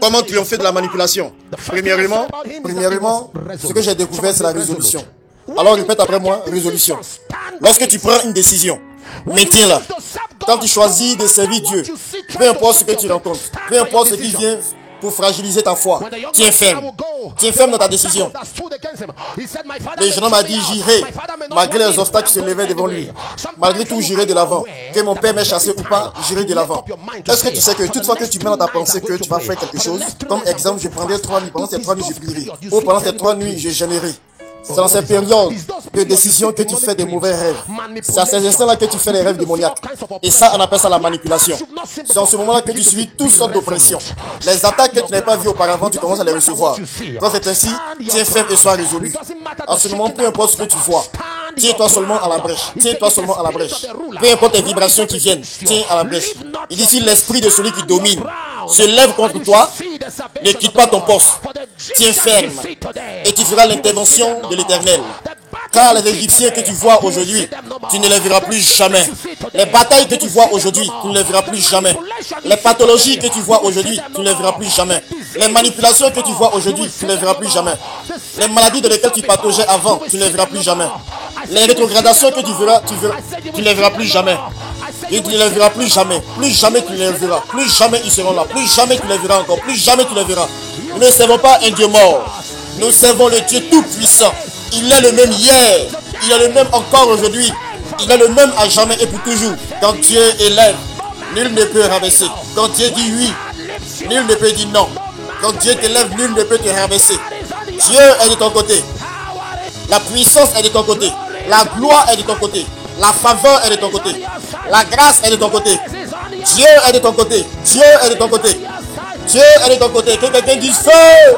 Comment triompher de la manipulation? Premièrement, ce que j'ai découvert, c'est la résolution. Alors répète après moi, résolution. Lorsque tu prends une décision, maintiens-la. Quand tu choisis de servir Dieu, peu importe ce que tu rencontres, peu importe ce qui vient pour fragiliser ta foi, tiens ferme. Tiens ferme dans ta décision. Le jeune homme a dit, j'irai, malgré les obstacles qui se levaient devant lui. Malgré tout, j'irai de l'avant. Que mon père m'ait chassé ou pas, j'irai de l'avant. Est-ce que tu sais que toutefois que tu mets dans ta pensée que tu vas faire quelque chose, comme exemple, je prendrai 3 nuits, pendant ces 3 nuits, je prierai. Ou pendant ces 3 nuits, je jeûnerai. C'est dans ces périodes de décision que tu fais des mauvais rêves. C'est à ces instants-là que tu fais les rêves démoniaques. Et ça, on appelle ça la manipulation. C'est en ce moment-là que tu subis toutes sortes d'oppressions. Les attaques que tu n'avais pas vues auparavant, tu commences à les recevoir. Quand c'est ainsi, tiens ferme et sois résolu. En ce moment, peu importe ce que tu vois, tiens-toi seulement à la brèche. Tiens-toi seulement à la brèche. Peu importe les vibrations qui viennent, tiens à la brèche. Il dit, si l'esprit de celui qui domine se lève contre toi, ne quitte pas ton poste. Tiens ferme et tu feras l'intervention de l'Éternel. Car les Égyptiens que tu vois aujourd'hui, tu ne les verras plus jamais. Les batailles que tu vois aujourd'hui, tu ne les verras plus jamais. Les pathologies que tu vois aujourd'hui, tu ne les verras plus jamais. Les manipulations que tu vois aujourd'hui, tu ne les verras plus jamais. Les maladies de lesquelles tu pataugeais avant, tu ne les verras plus jamais. Les rétrogradations que tu verras, tu ne les verras plus jamais. Et tu ne les verras plus jamais. Plus jamais tu ne les verras. Plus jamais ils seront là. Plus jamais tu les verras encore. Plus jamais tu les verras. Nous ne servons pas un Dieu mort. Nous servons le Dieu tout-puissant. Il est le même hier. Il est le même encore aujourd'hui. Il est le même à jamais et pour toujours. Quand Dieu élève, nul ne peut rabaisser. Quand Dieu dit oui, nul ne peut dire non. Quand Dieu t'élève, nul ne peut te rabaisser. Dieu est de ton côté. La puissance est de ton côté. La gloire est de ton côté. La faveur est de ton côté. La grâce est de ton côté. Dieu est de ton côté. Dieu est de ton côté. Dieu est de ton côté. Que quelqu'un dise feu.